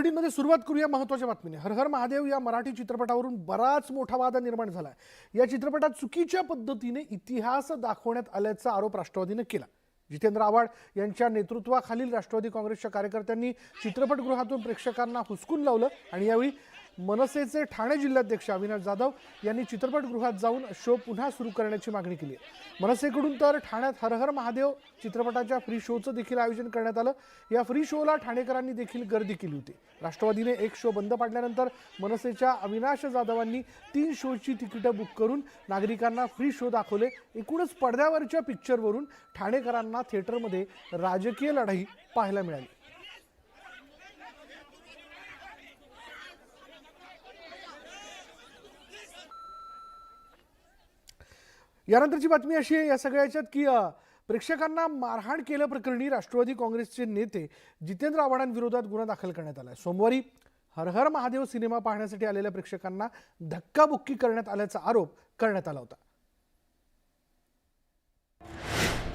मध्ये सुरुवात करूया महत्त्वाच्या बातमीने। हर हर महादेव या मराठी चित्रपटावरून बराच मोठा वाद निर्माण झाला। या चित्रपटात चुकीच्या पद्धतीने इतिहास दाखवण्यात आल्याचा आरोप राष्ट्रवादीने केला। जितेंद्र आव्हाड यांच्या नेतृत्वाखालील राष्ट्रवादी काँग्रेसच्या कार्यकर्त्यांनी चित्रपटगृहातून प्रेक्षकांना हुसकून लावलं आणि यावेळी मनसेचे ठाणे जिल्हाध्यक्ष अविनाश जाधव यांनी चित्रपटगृहात जाऊन शो पुन्हा सुरू करण्याची मागणी केली आहे। मनसेकडून तर ठाण्यात हर हर महादेव चित्रपटाच्या फ्री शोचं देखील आयोजन करण्यात आलं। या फ्री शोला ठाणेकरांनी देखील गर्दी केली होती। राष्ट्रवादीने एक शो बंद पाडल्यानंतर मनसेच्या अविनाश जाधवांनी 3 शोची तिकीटं बुक करून नागरिकांना फ्री शो दाखवले। एकूणच पडद्यावरच्या पिक्चरवरून ठाणेकरांना थिएटरमध्ये राजकीय लढाई पाहायला मिळाली। यानंतरची बातमी अशी आहे या सगळ्याच्यात की प्रेक्षकांना मारहाण केल्याप्रकरणी राष्ट्रवादी काँग्रेसचे नेते जितेंद्र आव्हाडांविरोधात गुन्हा दाखल करण्यात आला आहे। सोमवारी हर हर महादेव सिनेमा पाहण्यासाठी आलेल्या प्रेक्षकांना धक्काबुक्की करण्यात आल्याचा आरोप करण्यात आला होता।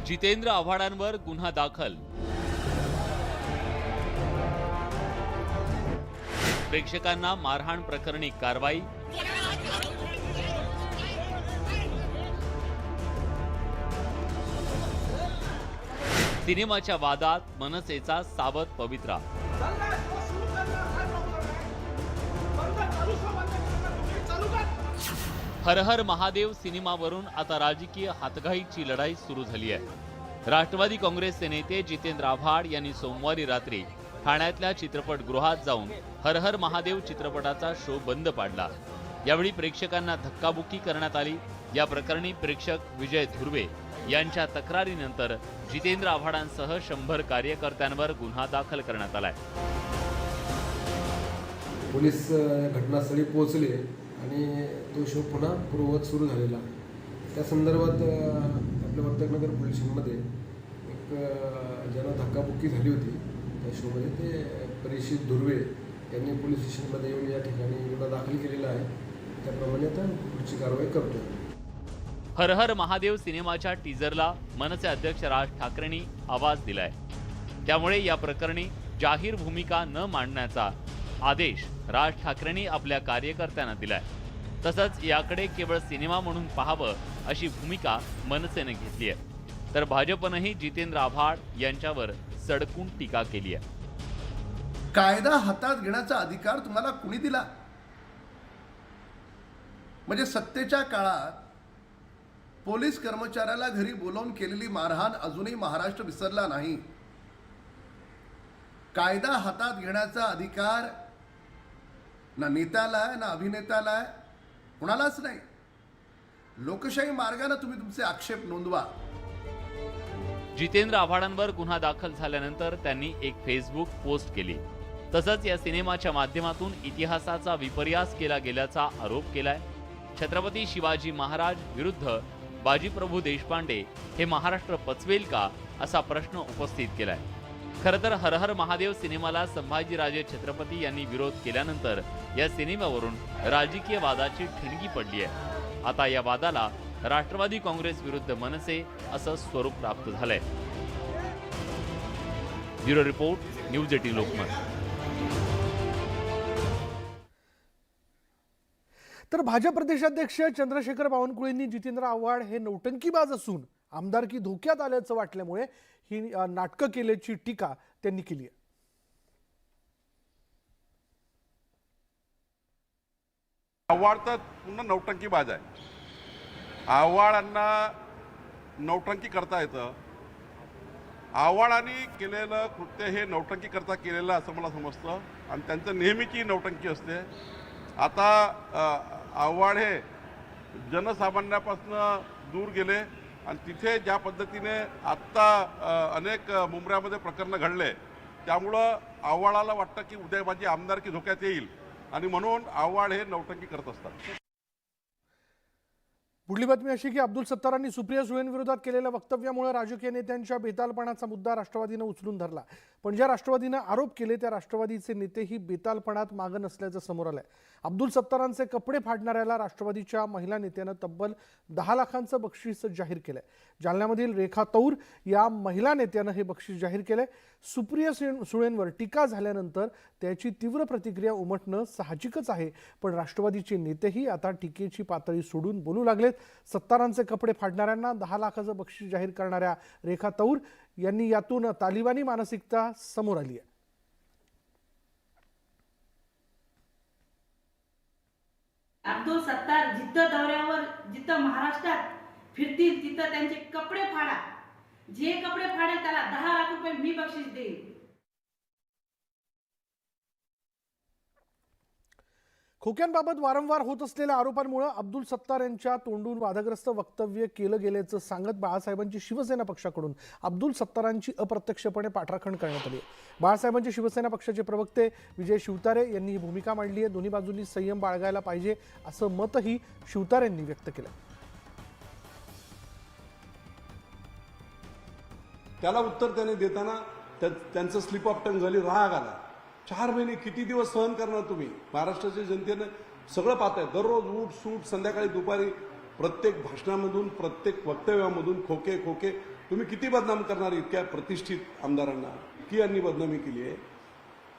जितेंद्र आव्हाडांवर गुन्हा दाखल। प्रेक्षकांना मारहाण प्रकरणी कारवाई। सिनेमाच्या वादात मनसेचा सावध पवित्रा। हर हर महादेव सिनेमावरून आता राजकीय हातघाईची लढाई सुरू झाली आहे। राष्ट्रवादी काँग्रेसचे नेते जितेंद्र आव्हाड यांनी सोमवारी रात्री ठाण्यातल्या चित्रपटगृहात जाऊन हर हर महादेव चित्रपटाचा शो बंद पाडला। यावेळी प्रेक्षकांना धक्काबुक्की करण्यात आली। या प्रकरणी प्रेक्षक विजय धुर्वे यांच्या तक्रारीनंतर जितेंद्र आव्हाडांसह 100 कार्यकर्त्यांवर गुन्हा दाखल करण्यात आलाय। पोलीस घटनास्थळी पोहोचले आणि तो शो पुन्हा पूर्ववत सुरू झालेला। त्या संदर्भात आपल्या वर्तकनगर पोलीस स्टेशनमध्ये एक ज्यांना धक्काबुक्की झाली होती त्या शोमध्ये ते परिचित धुर्वे यांनी पोलीस स्टेशनमध्ये येऊन या ठिकाणी गुन्हा दाखल केलेला आहे। त्याप्रमाणे आता पुढची कारवाई करतो। हर हर महादेव सिनेमाच्या टीजरला मनसे अध्यक्ष राज ठाकरेंनी आवाज दिलाय। त्यामुळे या प्रकरणी जाहीर भूमिका न मांडण्याचा आदेश राज ठाकरेंनी आपल्या कार्यकर्त्यांना दिलाय। तसंच याकडे केवळ सिनेमा म्हणून पाहावं अशी भूमिका मनसेने घेतली आहे। तर भाजपनेही जितेंद्र आव्हाड यांच्यावर सडकून टीका केली आहे। कायदा हातात घेण्याचा अधिकार तुम्हाला कुणी दिला? म्हणजे सत्तेच्या काळात पोलीस कर्मचाऱ्याला घरी बोलावून केलेली मारहाण अजूनही महाराष्ट्र विसरला नाही। कायदा हातात घेण्याचा अधिकार ना नेत्याला आहे ना अभिनेत्याला आहे, कुणालाच नाही। लोकशाही मार्गाने तुम्ही तुमचे आक्षेप नोंदवा। जितेंद्र आव्हाडांवर गुन्हा दाखल झाल्यानंतर त्यांनी एक फेसबुक पोस्ट केली। तसंच या सिनेमाच्या माध्यमातून इतिहासाचा विपर्यास केला गेल्याचा आरोप केलाय। छत्रपती शिवाजी महाराज विरुद्ध बाजीप्रभू देशपांडे हे महाराष्ट्र पचवेल का असा प्रश्न उपस्थित केलाय। खरं तर हर हर महादेव सिनेमाला संभाजीराजे छत्रपती यांनी विरोध केल्यानंतर या सिनेमावरून राजकीय वादाची ठिणगी पडली आहे। आता या वादाला राष्ट्रवादी काँग्रेस विरुद्ध मनसे असं स्वरूप प्राप्त झालंय। Bureau report, news 18 Lokmat. तर भाजप प्रदेशाध्यक्ष चंद्रशेखर बावनकुळेंनी जितेंद्र आव्हाड हे नौटंकीबाज असून आमदारकी धोक्यात आल्याचं वाटल्यामुळे ही नाटकं केल्याची टीका त्यांनी केली आहे। आव्हाड तर पुन्हा नौटंकीबाज आहे। आव्हाडांना नौटंकी करता येतं। आव्हाडांनी केलेलं कृत्य हे नौटंकी करता केलेलं असं मला समजतं आणि त्यांचं नेहमीची नौटंकी असते। आता आव्हाड हे जनसामान्यापासून दूर गेले आणि तिथे ज्या पद्धतीने आत्ता अनेक मुंबऱ्यामध्ये प्रकरणं घडले त्यामुळं आव्हाडाला वाटतं की उद्या माझी आमदारकी धोक्यात येईल आणि म्हणून आव्हाड हे नौटंकी करत असतात। पुढली बातमी अशी की अब्दुल सत्तारांनी सुप्रिया सुळेंविरोधात केलेल्या वक्तव्यामुळे राजकीय नेत्यांच्या बेतालपणाचा मुद्दा राष्ट्रवादीने उचलून धरला। पण ज्या राष्ट्रवादीनं आरोप केले त्या राष्ट्रवादीचे नेतेही बेतालपणात मागं नसल्याचं समोर आलंय. अब्दुल सत्तारांचे कपडे फाडणाऱ्याला राष्ट्रवादीच्या महिला नेत्यानं तब्बल 10 लाखांचं बक्षीस जाहीर केलंय. जालन्यामधील रेखा तौर या महिला नेत्यानं हे बक्षीस जाहीर केलंय. सुप्रिया सुळेंवर टीका झाल्यानंतर त्याची तीव्र प्रतिक्रिया उमटणं साहजिकच आहे, पण राष्ट्रवादीचे नेतेही आता टीकेची पातळी सोडून बोलू लागलेत. सत्तारांचे कपडे फाडणाऱ्यांना 10 लाखाचं बक्षीस जाहीर करणाऱ्या रेखा तौर यांनी यातून तालिबानी मानसिकता समोर आली आहे. अब्दुल सत्तार जिथं दौऱ्यावर जिथं महाराष्ट्रात फिरतील तिथं त्यांचे कपडे फाडा. जे कपडे फाडेल त्याला 10 लाख रुपये मी बक्षीस देईन. खोक्यांबाबत वारंवार होत असलेल्या आरोपांमुळे अब्दुल सत्तार यांच्या तोंडून वादग्रस्त वक्तव्य केलं गेल्याचं सांगत बाळासाहेबांची शिवसेना पक्षाकडून अब्दुल सत्तारांची अप्रत्यक्षपणे पाठराखण करण्यात आली. बाळासाहेबांचे शिवसेना पक्षाचे प्रवक्ते विजय शिवतारे यांनी ही भूमिका मांडली आहे. दोन्ही बाजूंनी संयम बाळगायला पाहिजे असं मतही शिवतारेंनी व्यक्त केलं. त्याला उत्तर त्याने देताना त्यांचं स्लिप ऑफ टंग झाली, राग आला. 4 महिने किती दिवस सहन करणार तुम्ही? महाराष्ट्राच्या जनतेनं सगळं पाहताय. दररोज उठ सूट संध्याकाळी दुपारी प्रत्येक भाषणामधून प्रत्येक वक्तव्यामधून खोके खोके तुम्ही किती बदनाम करणार? इतक्या प्रतिष्ठित आमदारांना की यांनी बदनामी केली आहे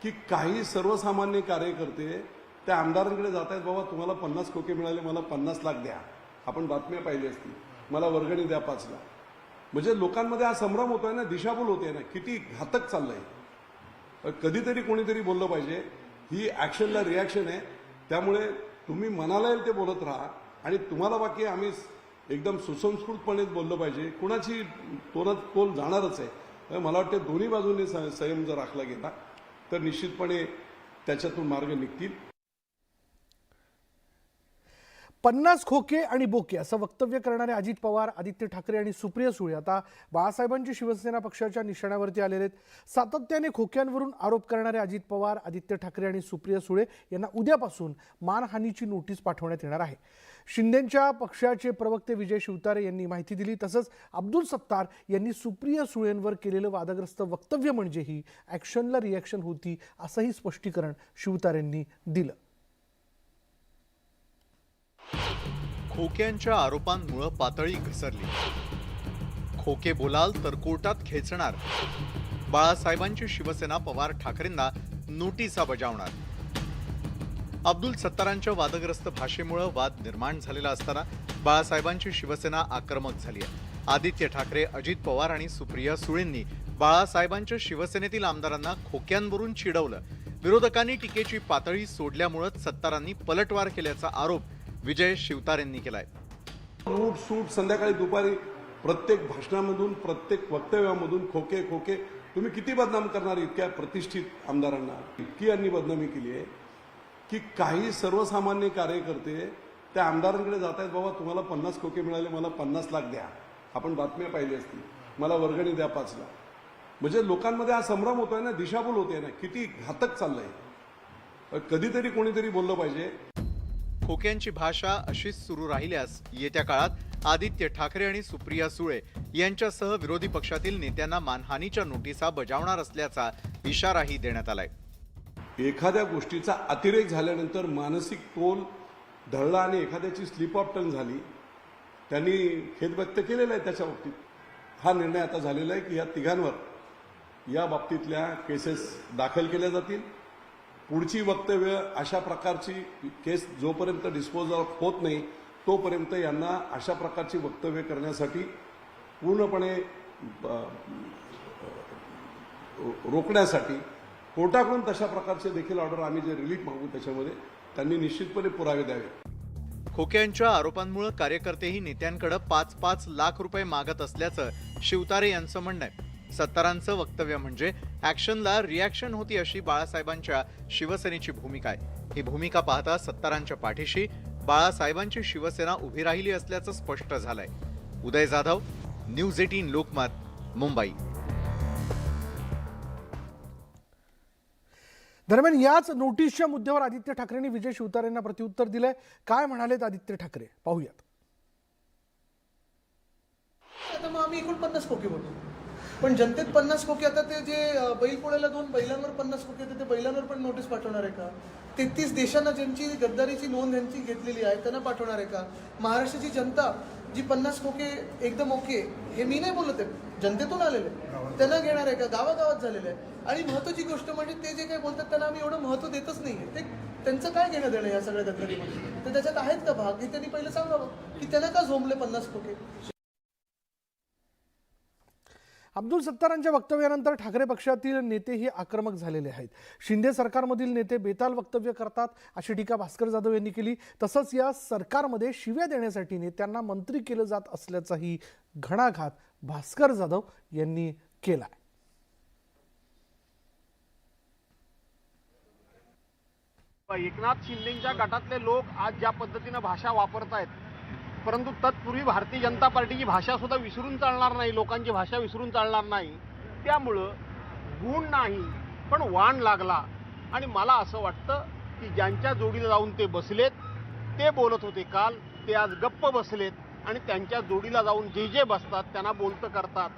की काही सर्वसामान्य कार्यकर्ते त्या आमदारांकडे जात आहेत, बाबा तुम्हाला 50 खोके मिळाले, मला 50 लाख द्या. आपण बातम्या पाहिली असतील, मला वर्गणी द्या 5 लाख. म्हणजे लोकांमध्ये हा संभ्रम होतोय ना, दिशाभूल होते ना, किती घातक चाललंय. कधीतरी कोणीतरी बोललं पाहिजे. ही ऍक्शनला रिॲक्शन आहे. त्यामुळे तुम्ही मनाला येईल ते बोलत राहा आणि तुम्हाला बाकी आम्ही एकदम सुसंस्कृतपणेच बोललं पाहिजे. कुणाची तोलात तोल जाणारच आहे. मला वाटतं दोन्ही बाजूंनी संयम जर राखला गेला तर निश्चितपणे त्याच्यातून मार्ग निघतील. 50 खोके आणि बोके असं वक्तव्य करणारे अजित पवार, आदित्य ठाकरे आणि सुप्रिया सुळे आता बाळासाहेबांची शिवसेना पक्षाच्या निशाण्यावरती आलेले आहेत. सातत्याने खोक्यांवरून आरोप करणारे अजित पवार, आदित्य ठाकरे आणि सुप्रिया सुळे यांना उद्यापासून मानहानीची नोटीस पाठवण्यात येणार आहे. शिंदेच्या पक्षाचे प्रवक्ते विजय शिवतारे यांनी माहिती दिली. तसंच अब्दुल सत्तार यांनी सुप्रिया सुळेंवर केलेलं वादग्रस्त वक्तव्य म्हणजे ही ॲक्शनला रिॲक्शन होती असंही स्पष्टीकरण शिवतारेंनी दिलं. खोक्यांच्या आरोपांमुळे पातळी घसरली. खोके बोलाल तर कोर्टात खेचणार. बाळासाहेबांची शिवसेना पवार ठाकरेंना नोटिसा बजावणार. अब्दुल सत्तारांच्या वादग्रस्त भाषेमुळे वाद निर्माण झालेला असताना बाळासाहेबांची शिवसेना आक्रमक झाली आहे. आदित्य ठाकरे, अजित पवार आणि सुप्रिया सुळेंनी बाळासाहेबांच्या शिवसेनेतील आमदारांना खोक्यांवरून चिडवलं. विरोधकांनी टीकेची पातळी सोडल्यामुळे सत्तारांनी पलटवार केल्याचा आरोप विजय शिवतारेंनी केलाय. उठ सूट संध्याकाळी दुपारी प्रत्येक भाषणामधून प्रत्येक वक्तव्यामधून खोके खोके तुम्ही किती बदनाम करणार? इतक्या प्रतिष्ठित आमदारांना इतकी यांनी बदनामी केली आहे की काही सर्वसामान्य कार्यकर्ते त्या आमदारांकडे जात आहेत, बाबा तुम्हाला 50 खोके मिळाले, मला 50 लाख द्या. आपण बातम्या पाहिली असतील, मला वर्गणी द्या 5 लाख. म्हणजे लोकांमध्ये हा संभ्रम होतोय ना, दिशाभूल होते ना, किती घातक चाललंय. कधीतरी कोणीतरी बोललं पाहिजे. खोक्यांची भाषा अशीच सुरू राहिल्यास येत्या काळात आदित्य ठाकरे आणि सुप्रिया सुळे यांच्यासह विरोधी पक्षातील नेत्यांना मानहानीच्या नोटिसा बजावणार असल्याचा इशाराही देण्यात आलाय. एखाद्या गोष्टीचा अतिरेक झाल्यानंतर मानसिक तोल ढळला आणि एखाद्याची स्लिप ऑफ टंग झाली, त्यांनी खेद व्यक्त केलेला आहे. त्याच्या बाबतीत हा निर्णय आता झालेला आहे की या तिघांवर या बाबतीतल्या केसेस दाखल केल्या जातील. पुढची वक्तव्य अशा प्रकारची केस जोपर्यंत डिस्पोज ऑफ होत नाही तोपर्यंत यांना अशा प्रकारची वक्तव्य करण्यासाठी पूर्णपणे रोखण्यासाठी कोर्टाकडून तशा प्रकारचे देखील ऑर्डर आम्ही जे रिलीफ मागू त्याच्यामध्ये त्यांनी निश्चितपणे पुरावे द्यावे. खोक्यांच्या आरोपांमुळे कार्यकर्तेही नेत्यांकडे 5-5 लाख रुपये मागत असल्याचं शिवतारे यांचं म्हणणं आहे. सत्तारांचं वक्तव्य म्हणजे ॲक्शनला रिॲक्शन होती अशी बाळासाहेबांच्या शिवसेनेची भूमिका आहे. ही भूमिका पाहता सत्तारांच्या पाठीशी बाळासाहेबांची शिवसेना उभी राहिली असल्याचं स्पष्ट झालंय. उदय जाधव, न्यूज 18 लोकमत, मुंबई. दरम्यान याच नोटीसच्या मुद्द्यावर आदित्य ठाकरेंनी विजय शिवतारेंना प्रत्युत्तर दिलंय. काय म्हणालेत आदित्य ठाकरे पाहूयात. आता मग आम्ही एकूण 50 खोके बोलतो. पण जनतेत 50 खोके, आता ते जे बैल पोळ्याला 2 बैलांवर 50 खोके होते, ते बैलांवर पण नोटीस पाठवणार आहे का? 33 देशांना ज्यांची गद्दारीची नोंद यांची घेतलेली आहे त्यांना पाठवणार आहे का? महाराष्ट्राची जनता जी 50 खोके एकदम ओके, हे मी नाही बोलत आहे, जनतेतून आलेले त्यांना घेणार आहे का? गावागावात झालेलं आहे. आणि महत्त्वाची गोष्ट म्हणजे ते जे काही बोलतात त्यांना आम्ही एवढं महत्त्व देतच नाही आहे. ते त्यांचं काय घेणं देणं या सगळ्या गद्दारीमध्ये? तर त्याच्यात आहेत का भाग, हे त्यांनी पहिलं सांगावं की त्यांना का झोंबले 50 खोके. अब्दुल सत्तारांच्या वक्तव्यानंतर ठाकरे पक्षातील नेतेही आक्रमक झालेले आहेत. शिंदे सरकारमधील नेते बेताल वक्तव्य करतात अशी टीका भास्कर जाधव यांनी केली. तसंच या सरकारमध्ये शिव्या देण्यासाठी नेत्यांना मंत्री केलं जात असल्याचाही घणाघात भास्कर जाधव यांनी केलाय. एकनाथ शिंदेच्या गटातले लोक आज ज्या पद्धतीनं भाषा वापरतायत, परंतु तत्पूर्वी भारतीय जनता पार्टीची भाषा सुद्धा विसरून चालणार नाही, लोकांची भाषा विसरून चालणार नाही. त्यामुळं गुण नाही पण वाण लागला. आणि मला असं वाटतं की ज्यांच्या जोडीला जाऊन ते बसलेत, ते बोलत होते काल, ते आज गप्प बसलेत आणि त्यांच्या जोडीला जाऊन जे बसतात त्यांना बोलतं करतात.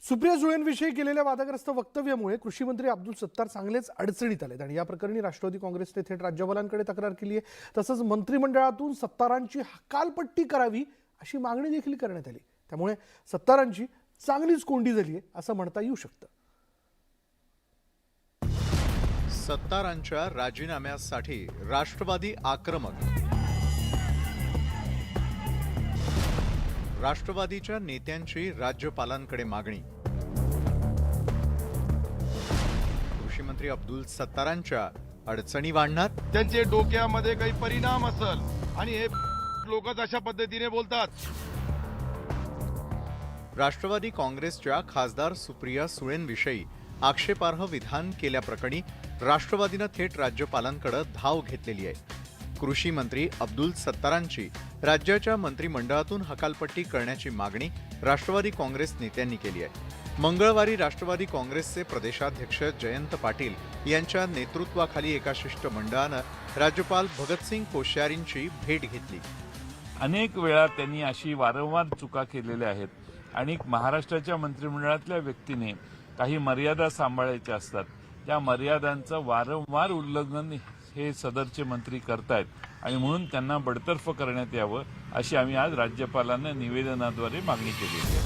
सुप्रिया सुळेंविषयी केलेल्या वादग्रस्त वक्तव्यामुळे कृषी मंत्री अब्दुल सत्तार चांगलेच अडचणीत आलेत आणि या प्रकरणी राष्ट्रवादी काँग्रेसने थेट राज्यपालांकडे तक्रार केली आहे. तसंच मंत्रिमंडळातून सत्तारांची हकालपट्टी करावी अशी मागणी देखील करण्यात आली. त्यामुळे सत्तारांची चांगलीच कोंडी झाली आहे असं म्हणता येऊ शकतं. सत्तारांच्या राजीनाम्यासाठी राष्ट्रवादी आक्रमक. राष्ट्रवादीच्या नेत्यांची राज्यपालांकडे मागणी. कृषी मंत्री अब्दुल सत्तारांच्या अडचणी वाढणार. त्यांचे डोक्यामध्ये काही परिणाम असेल आणि हे लोकच अशा पद्धतीने बोलतात. राष्ट्रवादी काँग्रेसच्या खासदार सुप्रिया सुळेंविषयी आक्षेपार्ह विधान केल्याप्रकरणी राष्ट्रवादीनं थेट राज्यपालांकडे धाव घेतलेली आहे. कृषी मंत्री अब्दुल सत्तारांची राज्याच्या मंत्रिमंडळातून हकालपट्टी करण्याची मागणी राष्ट्रवादी काँग्रेस नेत्यांनी केली आहे. मंगळवारी राष्ट्रवादी काँग्रेसचे प्रदेशाध्यक्ष जयंत पाटील यांच्या नेतृत्वाखाली एका शिष्टमंडळानं राज्यपाल भगतसिंग कोश्यारींची भेट घेतली. अनेक वेळा त्यांनी अशी वारंवार चुका केलेल्या आहेत आणि महाराष्ट्राच्या मंत्रिमंडळातल्या व्यक्तीने काही मर्यादा सांभाळायच्या असतात. त्या मर्यादांचं वारंवार उल्लंघन हे सदरचे मंत्री करतायत आणि म्हणून त्यांना बडतर्फ करण्यात यावं अशी आम्ही आज राज्यपालांना निवेदनाद्वारे मागणी केली आहे.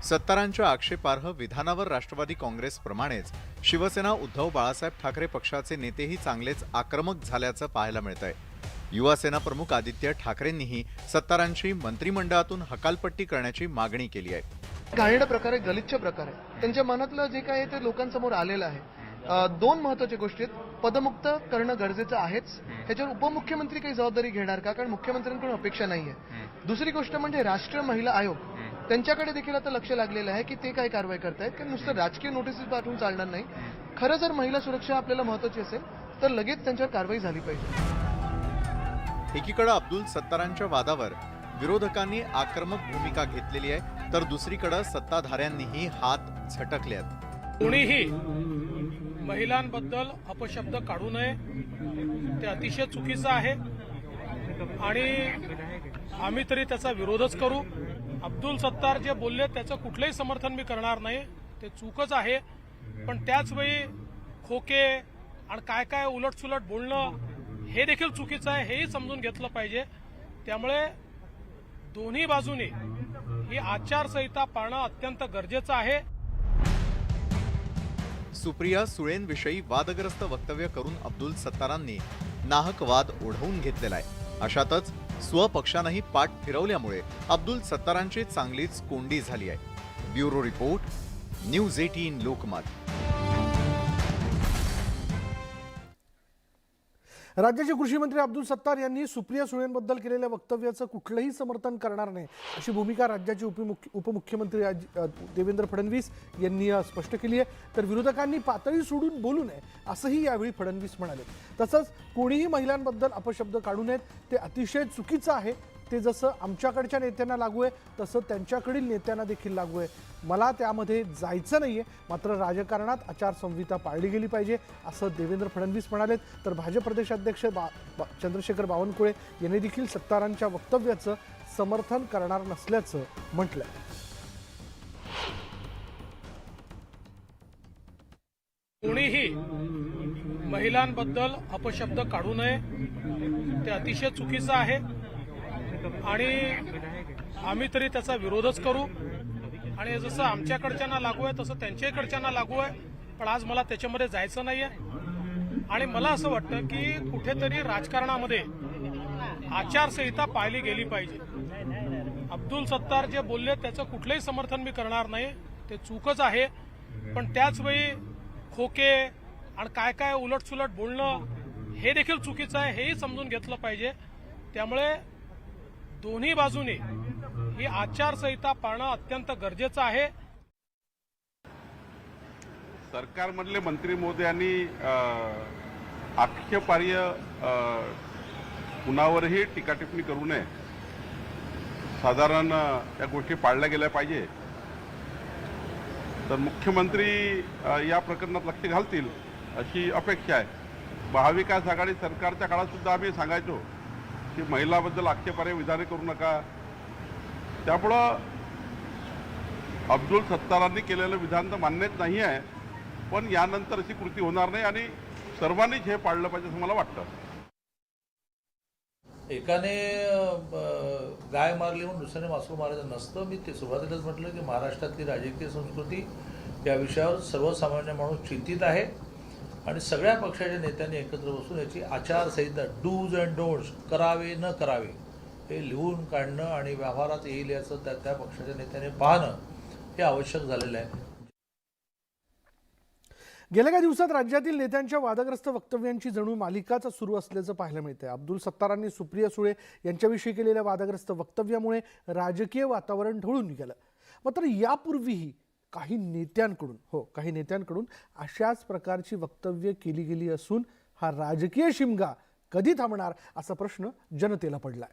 सत्तारांच्या आक्षेपार्ह विधानावर राष्ट्रवादी काँग्रेसप्रमाणेच शिवसेना उद्धव बाळासाहेब ठाकरे पक्षाचे नेतेही चांगलेच आक्रमक झाल्याचं पाहायला मिळतंय. युवा सेना प्रमुख आदित्य ठाकरेंनीही सत्तारांची मंत्रिमंडळातून हकालपट्टी करण्याची मागणी केली आहे. घाणेरडा प्रकार आहे, गलिच्छ प्रकार आहे. त्यांच्या मनातलं जे काय आहे ते लोकांसमोर आलेलं आहे. 2 महत्वाच्या गोष्टी आहेत. पदमुक्त करणं गरजेचं आहेच. ह्याच्यावर उपमुख्यमंत्री काही जबाबदारी घेणार का? कारण मुख्यमंत्र्यांकडून अपेक्षा नाहीये. दुसरी गोष्ट म्हणजे राष्ट्रीय महिला आयोग, त्यांच्याकडे देखील आता लक्ष लागलेलं आहे की ते काय कारवाई करतायत. कारण नुसतं राजकीय नोटीस पाठवून चालणार नाही. खरं जर महिला सुरक्षा आपल्याला महत्वाची असेल तर लगेच त्यांच्यावर कारवाई झाली पाहिजे. एकीकडे अब्दुल सत्तारांच्या वादावर विरोधकांनी आक्रमक भूमिका घेतलेली आहे, तर दुसरीकडे सत्ताधाऱ्यांनीही हात झटकलेत. कोणीही महिलांबद्दल अपशब्द काढू नये, ते अतिशय चुकीचं आहे आणि आम्ही तरी त्याचा विरोधच करू. अब्दुल सत्तार जे बोलले त्याचं कुठलंही समर्थन मी करणार नाही, ते चूकच आहे. पण त्याचवेळी खोके आणि काय काय उलटसुलट बोलणं हे देखील चुकीचं आहे, हेही समजून घेतलं पाहिजे. त्यामुळे दोन्ही बाजूनी ही आचारसंहिता पाळणं अत्यंत गरजेचं आहे. सुप्रिया सुळेंविषयी वादग्रस्त वक्तव्य करून अब्दुल सत्तारांनी नाहक वाद ओढवून घेतलेला आहे. अशातच स्वपक्षानंही पाठ फिरवल्यामुळे अब्दुल सत्तारांची चांगलीच कोंडी झाली आहे. Bureau report, news 18 Lokmat. राज्याचे कृषी मंत्री अब्दुल सत्तार यांनी सुप्रिया सुळेंबद्दल केलेल्या वक्तव्याचं कुठलंही समर्थन करणार नाही अशी भूमिका राज्याचे उपमुख्यमंत्री देवेंद्र फडणवीस यांनी स्पष्ट केली आहे. तर विरोधकांनी पातळी सोडून बोलू नये असंही यावेळी फडणवीस म्हणाले. तसंच कोणीही महिलांबद्दल अपशब्द काढू नयेत, ते अतिशय चुकीचं आहे, ते जसं आमच्याकडच्या नेत्यांना लागू आहे तसं त्यांच्याकडील नेत्यांना देखील लागू आहे. मला त्यामध्ये जायचं नाहीये, मात्र राजकारणात आचारसंहिता पाळली गेली पाहिजे असं देवेंद्र फडणवीस म्हणालेत. तर भाजप प्रदेशाध्यक्ष चंद्रशेखर बावनकुळे यांनी देखील सत्तारांच्या वक्तव्याचं समर्थन करणार नसल्याचं म्हटलंय. कोणीही महिलांबद्दल अपशब्द काढू नये, ते अतिशय चुकीचं आहे आणि आम्ही तरी त्याचा विरोधच करू. आणि जसं आमच्याकडच्यांना लागू आहे तसं त्यांच्याकडच्यांना लागू आहे, पण आज मला त्याच्यामध्ये जायचं नाहीये. आणि मला असं वाटतं की कुठेतरी राजकारणामध्ये आचारसंहिता पाळली गेली पाहिजे. अब्दुल सत्तार जे बोलले त्याचं कुठलंही समर्थन मी करणार नाही, ते चूकच आहे. पण त्याचवेळी खोके आणि काय काय उलटसुलट बोलणं हे देखील चुकीचं आहे, हेही समजून घेतलं पाहिजे. त्यामुळे दोन्ही बाजूने ही आचारसंहिता पाळणं अत्यंत गरजेचं आहे. सरकारमधले मंत्री महोदयांनी आक्षेपार्ह कुणावरही टीका टिप्पणी करू नये. साधारण या गोष्टी पाळल्या गेल्या पाहिजे. तर मुख्यमंत्री या प्रकरणात लक्ष घालतील अशी अपेक्षा आहे. महाविकास आघाडी सरकारच्या काळात सुद्धा आम्ही सांगायचो की महिलाबद्दल आक्षेपार्ह विधाने करू नका. त्यामुळं अब्दुल सत्तारांनी केलेलं विधान तर मान्यच नाही आहे, पण यानंतर अशी कृती होणार नाही आणि सर्वांनीच हे पाळलं पाहिजे असं मला वाटतं. एकाने गाय मारली म्हणून दुसऱ्याने वासरू मारायचं नसतं. मी ते सुरुवातीलाच म्हटलं की महाराष्ट्रातली राजकीय संस्कृती या विषयावर सर्वसामान्य माणूस चिंतित आहे आणि सगळ्या पक्षाच्या नेत्यांनी एकत्र बसून याची आचारसंहिता डूज अँड डोंट्स करावे न करावे हे लिहून काढणं आणि व्यवहारात येईल याचं त्या पक्षाच्या नेत्याने पाहणं हे आवश्यक झालेलं आहे. गेल्या काही दिवसात राज्यातील नेत्यांच्या वादग्रस्त वक्तव्यांची जणू मालिकाच सुरू असल्याचं पाहायला मिळतंय. अब्दुल सत्तारांनी सुप्रिया सुळे यांच्याविषयी केलेल्या वादग्रस्त वक्तव्यामुळे राजकीय वातावरण ढवळून निघालं. मात्र यापूर्वीही काही नेत्यांकडून अशाच प्रकारची वक्तव्य केली गेली असून हा राजकीय शिमगा कधी थांबणार असा प्रश्न जनतेला पडलाय.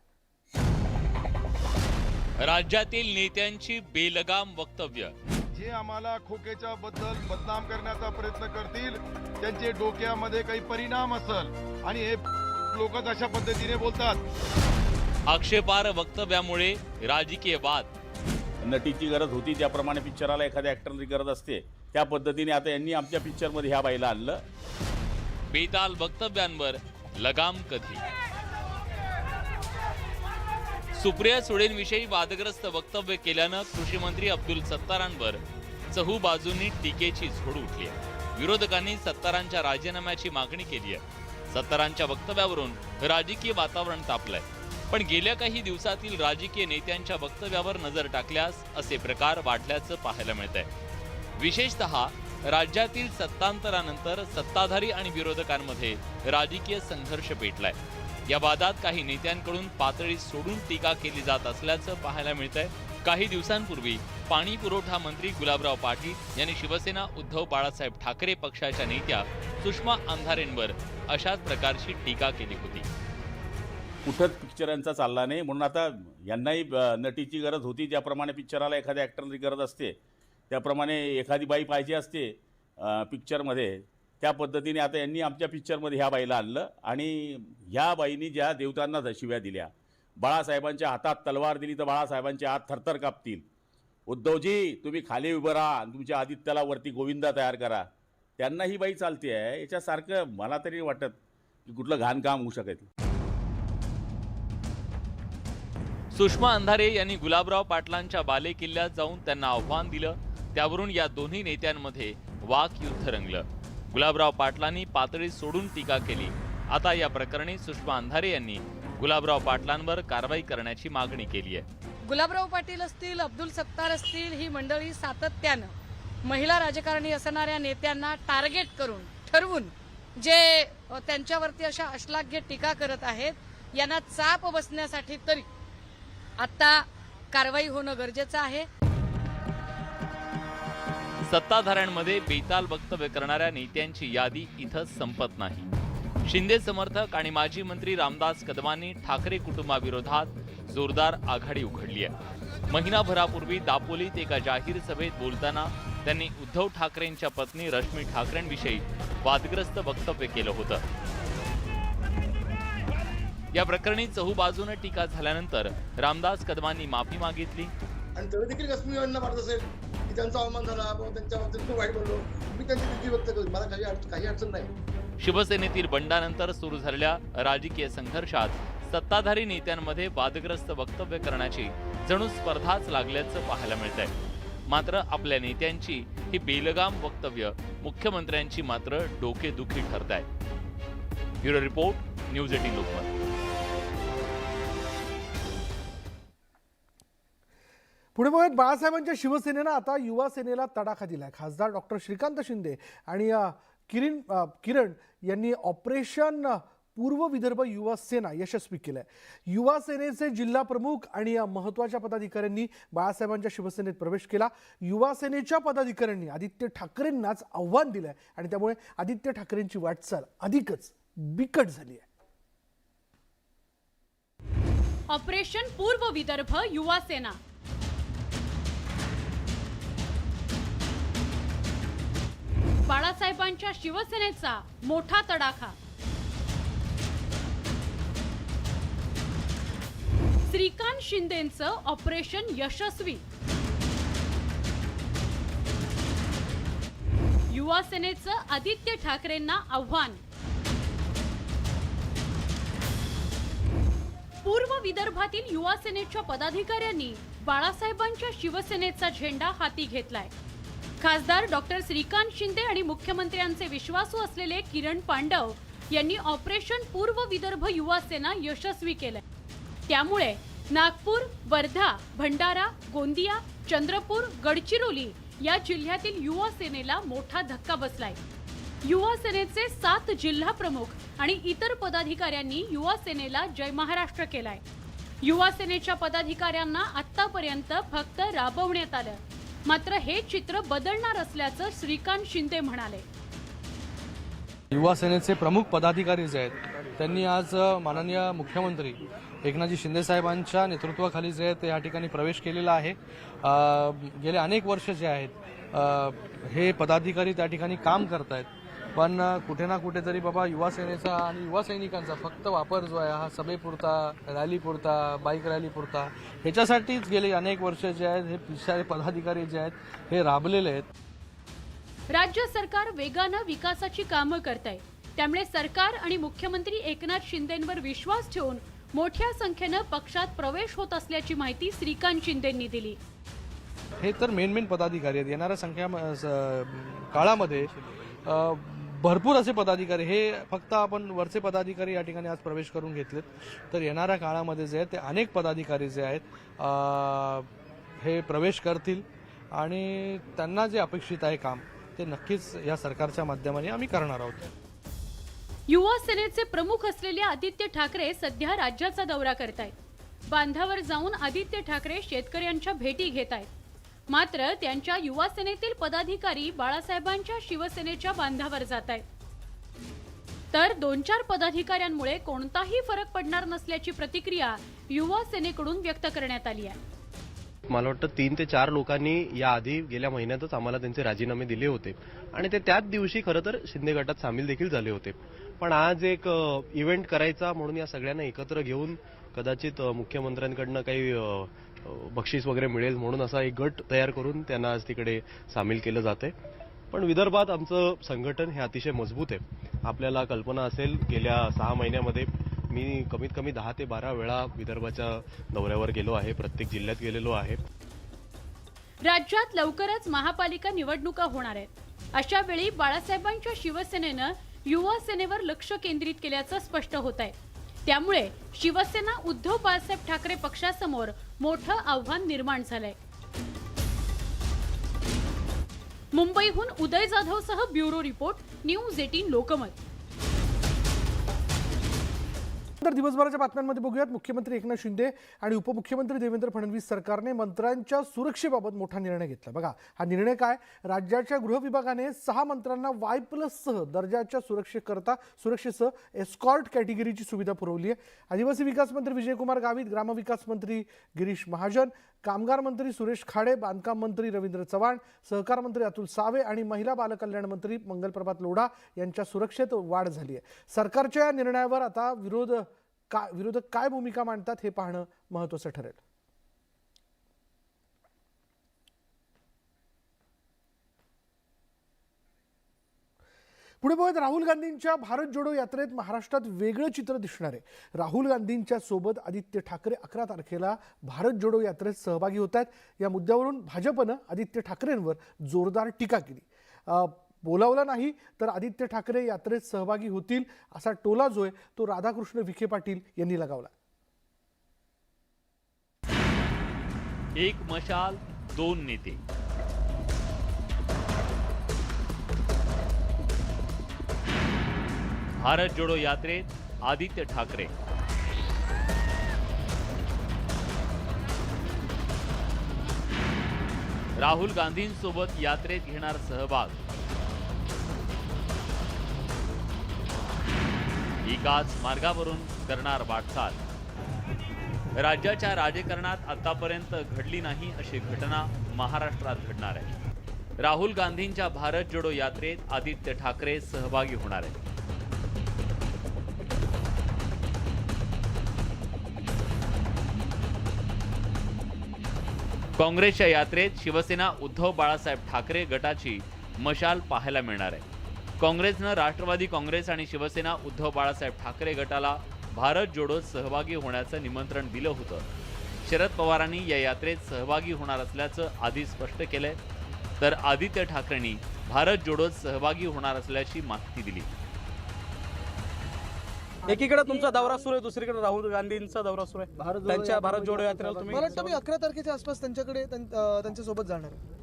राज्यातील नेत्यांची बेलगाम वक्तव्य. जे आम्हाला खोकेच्या बद्दल बदनाम करण्याचा प्रयत्न करतील त्यांचे डोक्यामध्ये काही परिणाम असेल आणि हे लोकच अशा पद्धतीने बोलतात. आक्षेपार्ह वक्तव्यामुळे राजकीय वाद. नटीची गरज होती त्याप्रमाणे पिक्चराला एखाद्या ॲक्टरची गरज असते, त्या पद्धतीने आता यांनी आमच्या पिक्चरमध्ये ह्या बाईला आणलं. बेताल वक्तव्यांवर लगाम कधी. सुप्रिया सुळेंविषयी वादग्रस्त वक्तव्य केल्यानं कृषी मंत्री अब्दुल सत्तारांवर चहूबाजूंनी टीकेची झोड उठली आहे. विरोधकांनी सत्तारांच्या राजीनाम्याची मागणी केली आहे. सत्तारांच्या वक्तव्यावरून राजकीय वातावरण तापलंय. पण गेल्या काही दिवसातील राजकीय नेत्यांच्या वक्तव्यावर नजर टाकल्यास असे प्रकार वाढल्याचं पाहायला मिळतंय. विशेषतः राज्यातील सत्तांतरानंतर सत्ताधारी आणि विरोधकांमध्ये राजकीय संघर्ष पेटलाय. या वादात काही नेत्यांकडून पातळी सोडून टीका केली जात असल्याचं पाहायला मिळतंय. काही दिवसांपूर्वी पाणी पुरवठा मंत्री गुलाबराव पाटील यांनी शिवसेना उद्धव बाळासाहेब ठाकरे पक्षाच्या नेत्या सुषमा अंधारेंवर अशाच प्रकारची टीका केली होती. कुठंच पिक्चरांचा चालला नाही, म्हणून आता यांनाही नटीची गरज होती. ज्याप्रमाणे पिक्चराला एखाद्या ॲक्टरची गरज असते, त्याप्रमाणे एखादी बाई पाहिजे असते पिक्चरमध्ये, त्या पद्धतीने आता यांनी आमच्या पिक्चरमध्ये ह्या बाईला आणलं. आणि ह्या बाईनी ज्या देवतांना शिव्या दिल्या, बाळासाहेबांच्या हातात तलवार दिली तर बाळासाहेबांचे हात थरथर कापतील. उद्धवजी तुम्ही खाली उभं राहा आणि तुमच्या आदित्याला वरती गोविंदा तयार करा, त्यांना ही बाई चालते आहे. याच्यासारखं मला तरी वाटत की कुठलं घाण काम होऊ शकेल. सुषमा अंधारे यांनी गुलाबराव पाटलांच्या बालेकिल्ल्यात जाऊन त्यांना आव्हान दिलं. त्यावरून या दोन्ही नेत्यांमध्ये वाकयुद्ध रंगलं. गुलाबराव पाटलांनी पातळी सोडून टीका केली. आता या प्रकरणी सुषमा अंधारे यांनी गुलाबराव पाटलांवर कारवाई करण्याची मागणी केली आहे. गुलाबराव पाटील असतील, अब्दुल सत्तार असतील, ही मंडळी सातत्यानं महिला राजकारणी असणाऱ्या नेत्यांना टार्गेट करून ठरवून जे त्यांच्यावरती अशा अश्लाघ्य टीका करत आहेत, यांना चाप बसण्यासाठी तरी आता कारवाई होणं गरजेचं आहे. सत्ताधाऱ्यांमध्ये बेताल वक्तव्य करणाऱ्या नेत्यांची यादी इथं संपत नाही. शिंदे समर्थक आणि माजी मंत्री रामदास कदमांनी ठाकरे कुटुंबाविरोधात जोरदार आघाडी उघडली आहे. महिनाभरापूर्वी दापोलीत एका जाहीर सभेत बोलताना त्यांनी उद्धव ठाकरेंच्या पत्नी रश्मी ठाकरेंविषयी वादग्रस्त वक्तव्य केलं होतं. या प्रकरणी चहूबाजूने टीका झाल्यानंतर रामदास कदमांनी माफी मागितली. आणि तेव्हा देखील रश्मी यांना वाटत असेल की त्यांचा अवमान झाला, आपण त्यांच्याबद्दल खूप वाईट बोललो, मी त्यांची भीती व्यक्त करतो, मला काही अडचण नाही. शिवसेनेतील बंडानंतर सुरू झालेल्या राजकीय संघर्षात सत्ताधारी नेत्यांमध्ये वादग्रस्त वक्तव्य करण्याची जणू स्पर्धाच लागल्याचं पाहायला मिळतंय. मात्र आपल्या नेत्यांची ही बेलगाम वक्तव्य मुख्यमंत्र्यांची मात्र डोकेदुखी ठरत आहे. Bureau report, news 18 Lokmat. Pune मुंबईत बाळासाहेबांच्या शिवसेनेनं आता युवा सेनेला तडाखा दिलाय. खासदार डॉक्टर श्रीकांत शिंदे आणि किरण यांनी ऑपरेशन पूर्व विदर्भ युवा सेना यशस्वी केलंय. युवा सेनेचे जिल्हा प्रमुख आणि महत्त्वाच्या पदाधिकाऱ्यांनी बाळासाहेबांच्या शिवसेनेत प्रवेश केला. युवा सेनेच्या पदाधिकाऱ्यांनी आदित्य ठाकरेंनाच आव्हान दिलंय आणि त्यामुळे आदित्य ठाकरेंची वाटचाल अधिकच बिकट झाली आहे. ऑपरेशन पूर्व विदर्भ युवा सेना. बाळासाहेबांच्या शिवसेनेचा मोठा तडाखा. श्रीकांत शिंदेंचं ऑपरेशन यशस्वी. युवा सेनेचं आदित्य ठाकरेंना आव्हान. पूर्व विदर्भातील युवा सेनेच्या पदाधिकाऱ्यांनी बाळासाहेबांच्या शिवसेनेचा झेंडा हाती घेतलाय. खासदार डॉक्टर श्रीकांत शिंदे आणि मुख्यमंत्र्यांचे विश्वासू असलेले किरण पांडव यांनी ऑपरेशन पूर्व विदर्भ युवा सेना यशस्वी केलंय. त्यामुळे नागपूर, वर्धा, भंडारा, गोंदिया, चंद्रपूर, गडचिरोली या जिल्ह्यातील युवा सेनेला मोठा धक्का बसलाय. युवा सेनेचे 7 जिल्हा प्रमुख आणि इतर पदाधिकाऱ्यांनी युवा सेनेला जय महाराष्ट्र केलाय. युवा सेनेच्या पदाधिकाऱ्यांना आतापर्यंत फक्त राबवण्यात आलं. मात्र हे चित्र बदलणार असल्याचं श्रीकांत शिंदे म्हणाले. युवा सेनेचे प्रमुख पदाधिकारी जे आहेत त्यांनी आज माननीय मुख्यमंत्री एकनाथजी शिंदे साहेबांच्या नेतृत्वाखाली जे ते या ठिकाणी प्रवेश केलेला आहे. गेले अनेक वर्ष जे आहेत हे पदाधिकारी त्या ठिकाणी काम करत आहेत. पण कुठे ना कुठेतरी बाबा युवा सेनेचा आणि युवा सैनिकांचा फक्त वापर जो आहे हा सभेपुरता, रॅलीपुरता, बाईक रॅलीपुरता ह्याच्यासाठीच गेले अनेक वर्ष जे आहेत हे पिछाडे पदाधिकारी जे आहेत हे राबलेले आहेत. राज्य सरकार वेगानं विकासाची कामं करत आहे. त्यामुळे सरकार आणि मुख्यमंत्री एकनाथ शिंदेंवर विश्वास ठेवून मोठ्या संख्येनं पक्षात प्रवेश होत असल्याची माहिती श्रीकांत शिंदेंनी दिली. हे तर मेन पदाधिकारी आहेत. येणाऱ्या काळामध्ये भरपूर असे पदाधिकारी, हे फक्त आपण वरचे पदाधिकारी या ठिकाणी आज प्रवेश करून घेतलेत, तर येणाऱ्या काळामध्ये जे आहेत ते अनेक पदाधिकारी जे आहेत हे प्रवेश करतील आणि त्यांना जे अपेक्षित आहे काम ते नक्कीच या सरकारच्या माध्यमाने आम्ही करणार आहोत. युवा सेनेचे प्रमुख असलेले आदित्य ठाकरे सध्या राज्याचा दौरा करतायत. बांधावर जाऊन आदित्य ठाकरे शेतकऱ्यांच्या भेटी घेत आहेत. मात्र त्यांच्या युवा सेनेतील पदाधिकारी बाळासाहेबांच्या शिवसेनेच्या बांधावर जात आहेत. तर 2-4 पदाधिकाऱ्यांमुळे कोणताही फरक पडणार नसल्याची प्रतिक्रिया युवा सेनेकडून व्यक्त करण्यात आली आहे. मला वाटतं 3 ते 4 लोकांनी याआधी गेल्या महिन्यातच आम्हाला त्यांचे राजीनामे दिले होते आणि ते त्याच दिवशी खरं तर शिंदे गटात सामील देखील झाले होते. पण आज एक इव्हेंट करायचा म्हणून या सगळ्यांना एकत्र घेऊन कदाचित मुख्यमंत्र्यांकडनं काही बक्षीस वगैरे मिळेल म्हणून असा एक गट तयार करून त्यांना आज तिकडे सामील केलं जाते. पण विदर्भात आमचं संघटन हे अतिशय मजबूत आहे. आपल्याला कल्पना असेल गेल्या 6 महिन्यामध्ये मी कमीत कमी 10 ते 12 वेळा विदर्भाच्या दौऱ्यावर गेलो आहे. प्रत्येक जिल्ह्यात गेलेलो आहे. राज्यात लवकरच महापालिका निवडणुका होणार आहेत. अशा वेळी बाळासाहेबांच्या शिवसेनेनं युवा सेनेवर लक्ष केंद्रित केल्याचं स्पष्ट होत आहे. त्यामुळे शिवसेना उद्धव बाळासाहेब ठाकरे पक्षासमोर मोठं आव्हान निर्माण झालंय. मुंबईहून उदय जाधवसह ब्युरो रिपोर्ट, न्यूज 18 लोकमत. तर दिवसभराच्या बातम्यांमध्ये बघूयात, मुख्यमंत्री एकनाथ शिंदे आणि उपमुख्यमंत्री देवेंद्र फडणवीस सरकारने मंत्र्यांच्या सुरक्षेबाबत मोठा निर्णय घेतला. बघा हा निर्णय काय, राज्याच्या गृह विभागाने 6 मंत्र्यांना Y+सह दर्जाच्या सुरक्षेसह एस्कॉर्ट कॅटेगरीची सुविधा पुरवली आहे. आदिवासी विकास मंत्री विजयकुमार गावित, ग्रामविकास मंत्री गिरीश महाजन, कामगार मंत्री सुरेश खाडे, बांधकाम मंत्री रवींद्र चव्हाण, सहकार मंत्री अतुल सावे आणि महिला बालकल्याण मंत्री मंगलप्रभात लोढा यांच्या सुरक्षेत वाढ झाली आहे. सरकारच्या या निर्णयावर आता विरोधक काय भूमिका मांडतात हे पाहणं महत्त्वाचं ठरेल. पुढे बघत राहुल गांधींच्या भारत जोडो यात्रेत महाराष्ट्रात वेगळं चित्र दिसणार आहे. राहुल गांधींच्या सोबत आदित्य ठाकरे 11 तारखेला भारत जोडो यात्रेत सहभागी होत आहेत. या मुद्द्यावरून भाजपनं आदित्य ठाकरेंवर जोरदार टीका केली. बोलावलं नाही तर आदित्य ठाकरे यात्रेत सहभागी होतील असा टोला जो आहे तो राधाकृष्ण विखे पाटील यांनी लगावला. एक मशाल, 2 नेते. भारत जोडो यात्रेत आदित्य ठाकरे. राहुल गांधींसोबत यात्रेत घेणार सहभाग. एकाच मार्गावरून करणार वाटचाल. राज्याच्या राजकारणात आतापर्यंत घडली नाही अशी घटना महाराष्ट्रात घडणार आहे. राहुल गांधींच्या भारत जोडो यात्रेत आदित्य ठाकरे सहभागी होणार आहेत. काँग्रेसच्या यात्रेत शिवसेना उद्धव बाळासाहेब ठाकरे गटाची मशाल पाहायला मिळणार आहे. काँग्रेसनं राष्ट्रवादी काँग्रेस आणि शिवसेना उद्धव बाळासाहेब ठाकरे गटाला भारत जोडोत सहभागी होण्याचं निमंत्रण दिलं होतं. शरद पवारांनी या यात्रेत सहभागी होणार असल्याचं आधी स्पष्ट केलंय, तर आदित्य ठाकरेंनी भारत जोडोत सहभागी होणार असल्याची माहिती दिली. एकीकडे तुमचा दौरा सुरू आहे, दुसरीकडे राहुल गांधींचा दौरा सुरू आहे. त्यांच्या भारत जोडो यात्रेला तुम्ही, मला वाटतं मी 11 तारखेच्या आसपास त्यांच्यासोबत जाणार आहे.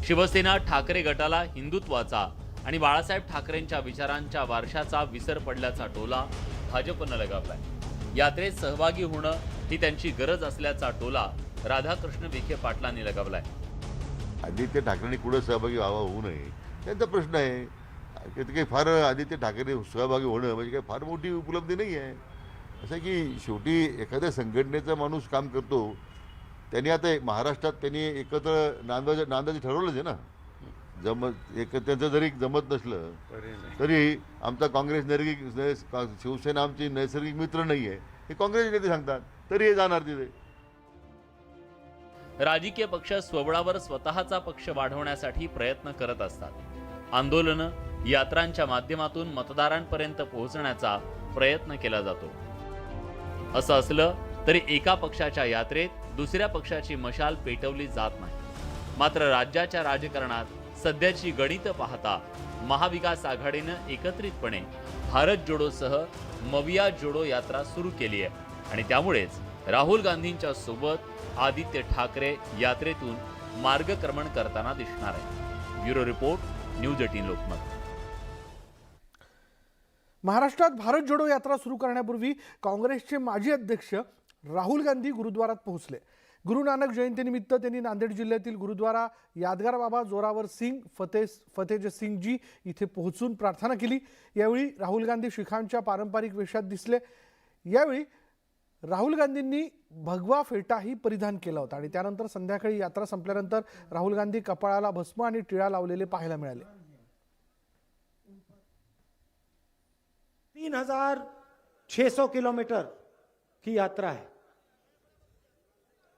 शिवसेना ठाकरे गटाला हिंदुत्वाचा आणि बाळासाहेब ठाकरेंच्या विचारांच्या वारशाचा विसर पडल्याचा टोला भाजपनं लगावलाय. यात्रेत सहभागी होणं ही त्यांची गरज असल्याचा टोला राधाकृष्ण विखे पाटलांनी लगावलाय. आदित्य ठाकरेंनी कुठं सहभागी व्हावा होऊ नये त्यांचा प्रश्न आहे. ते काही फार आदित्य ठाकरे सहभागी होणं म्हणजे काही फार मोठी उपलब्धी नाही आहे. असं की शेवटी एखाद्या संघटनेचा माणूस काम करतो, त्यांनी आता महाराष्ट्रात त्यांनी एकत्र नांदाचं ठरवलंच आहे ना. त्यांचं जरी जमत नसलं तरी आमचा काँग्रेस शिवसेना आमची नैसर्गिक मित्र नाही आहे हे काँग्रेस नेते सांगतात, तरी हे जाणार तिथे. राजकीय पक्ष स्वबळावर स्वतःचा पक्ष वाढवण्यासाठी प्रयत्न करत असतात. आंदोलनं, यात्रांच्या माध्यमातून मतदारांपर्यंत पोहोचण्याचा प्रयत्न केला जातो. असं असलं तरी एका पक्षाच्या यात्रेत दुसऱ्या पक्षाची मशाल पेटवली जात नाही. मात्र राज्याच्या राजकारणात सध्याची गणितं पाहता महाविकास आघाडीनं एकत्रितपणे भारत जोडोसह मविया जोडो यात्रा सुरू केली आहे आणि त्यामुळेच राहुल गांधींच्या सोबत आदित्य ठाकरे यात्रेतून मार्गक्रमण करताना दिसणार आहे. Bureau report, news 18 Lokmat. महाराष्ट्रात भारत जोडो यात्रा सुरू करण्यापूर्वी काँग्रेसचे माजी अध्यक्ष राहुल गांधी गुरुद्वारात पोहोचले. गुरु नानक जयंतीनिमित्त त्यांनी नांदेड जिल्ह्यातील गुरुद्वारा यादगार बाबा जोरावर सिंग फतेज सिंग जी इथे पोहोचून प्रार्थना केली. यावेळी राहुल गांधी शिखांच्या पारंपरिक वेशात दिसले. यावेळी राहुल गांधींनी भगवा फेटाही परिधान केला होता आणि त्यानंतर संध्याकाळी यात्रा संपल्यानंतर राहुल गांधी कपाळाला भस्म आणि टिळा लावलेले पाहायला मिळाले. 3600 किलोमीटर की यात्रा है.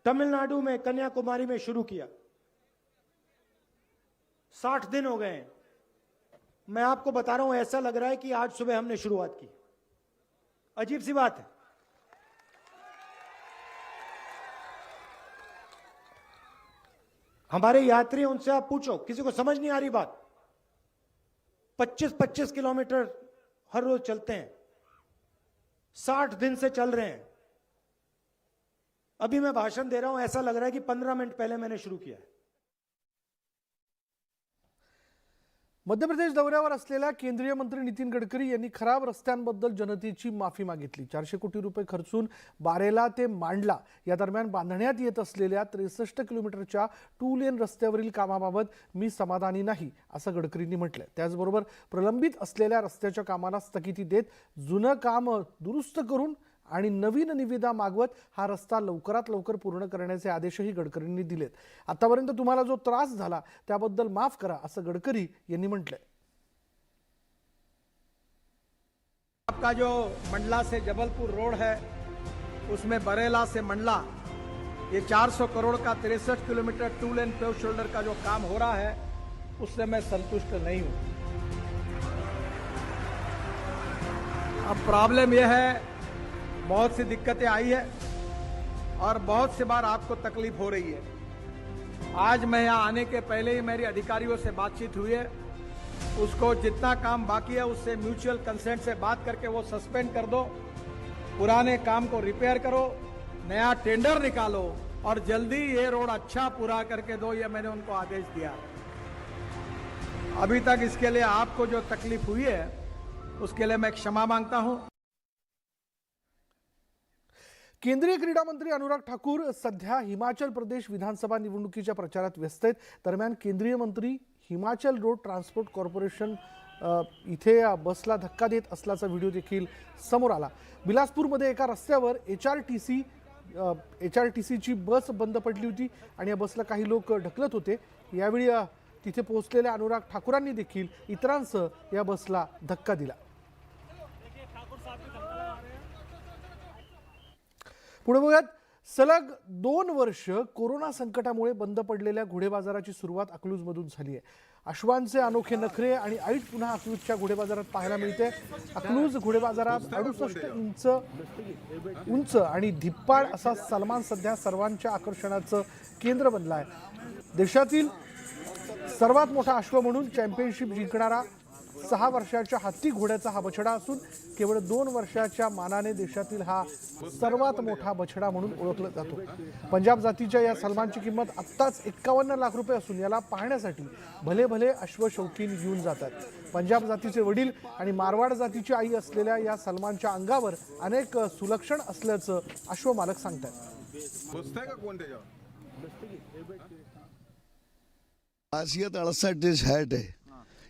तमिलनाडु में कन्याकुमारी में शुरू किया, 60 दिन हो गए हैं. मैं आपको बता रहा हूं, ऐसा लग रहा है कि आज सुबह हमने शुरुआत की. अजीब सी बात है. हमारे यात्री, उनसे आप पूछो, किसी को समझ नहीं आ रही बात. 25-25 किलोमीटर हर रोज चलते हैं, 60 दिन से चल रहे हैं. अभी मैं भाषण दे रहा हूं, ऐसा लग रहा है कि 15 मिनट पहले मैंने शुरू किया है. मध्य प्रदेश दौऱ्यावर असलेल्या केंद्रीय मंत्री नितीन गडकरी यांनी खराब रस्त्यांबद्दल जनतेची माफी मागितली. 400 कोटी रुपये खर्चून बारेला ते मांडला या दरम्यान बांधण्यात येत असलेल्या 63 किलोमीटरच्या 2 लेन रस्त्यावरील कामाबाबत मी समाधानी नाही असं गडकरींनी म्हटलंय. त्याचबरोबर प्रलंबित असलेल्या रस्त्याच्या कामाला स्थगिती देत जुनं काम दुरुस्त करून आणि नवीन निविदा मागवत हा रस्ता लवकरात लवकर पूर्ण करण्याचे आदेशही गडकरींनी दिलेत. आतापर्यंत तुम्हाला जो त्रास झाला त्याबद्दल माफ करा असं गडकरी यांनी म्हटलंय. आपका जो मंडला से जबलपुर रोड है उसमें बरेला से मंडला ये 400 करोड़ का 63 किलोमीटर 2 लेन पेव शोल्डर का जो काम हो रहा है उससे मैं संतुष्ट नहीं हूं. अब प्रॉब्लम यह है बहुत सी दिक्कतें आई है और बहुत सी बार आपको तकलीफ हो रही है. आज मैं यहाँ आने के पहले ही मेरी अधिकारियों से बातचीत हुई है. उसको जितना काम बाकी है उससे म्यूचुअल कंसेंट से बात करके वो सस्पेंड कर दो, पुराने काम को रिपेयर करो, नया टेंडर निकालो और जल्दी ये रोड अच्छा पूरा करके दो, ये मैंने उनको आदेश दिया. अभी तक इसके लिए आपको जो तकलीफ हुई है उसके लिए मैं क्षमा मांगता हूं. केंद्रीय क्रीडा मंत्री अनुराग ठाकूर सध्या हिमाचल प्रदेश विधानसभा निवडणुकीच्या प्रचारात व्यस्त आहेत. दरम्यान केंद्रीय मंत्री हिमाचल रोड ट्रान्सपोर्ट कॉर्पोरेशन इथे बसला धक्का देत असल्याचा व्हिडिओ देखील समोर आला. बिलासपूरमध्ये एका रस्त्यावर HRTCची बस बंद पडली होती आणि या बसला काही लोक ढकलत होते. यावेळी तिथे पोहोचलेल्या अनुराग ठाकूरांनी देखील इतरांसह या बसला धक्का दिला. पुढे बघूयात. सलग 2 वर्ष कोरोना संकटामुळे बंद पडलेल्या घोडे बाजाराची सुरुवात अकलूजमधून झाली आहे. अश्वांचे अनोखे नखरे आणि ऐट पुन्हा अकलूजच्या घोडे बाजारात पाहायला मिळते. अकलूज घोडे बाजारात 68 इंच उंच आणि धिप्पाड असा सलमान सध्या सर्वांच्या आकर्षणाचं केंद्र बनला आहे. देशातील सर्वात मोठा अश्व म्हणून चॅम्पियनशिप जिंकणारा 6 वर्षाच्या हत्ती घोड्याचा हा बछडा असून केवळ 2 वर्षाच्या मानाने देशातील हा सर्वात मोठा बछडा म्हणून ओळखला जातो. पंजाब जातीच्या या सलमानची किंमत आत्ताच 51 लाख रुपये असून याला पाहण्यासाठी भले भले अश्वशौकीन येऊन जातात. पंजाब जातीचे वडील आणि मारवाड जातीची आई असलेल्या या सलमानच्या अंगावर अनेक सुलक्षण असल्याचं अश्वमालक सांगतात. खासियत 68 इंच हाइट है.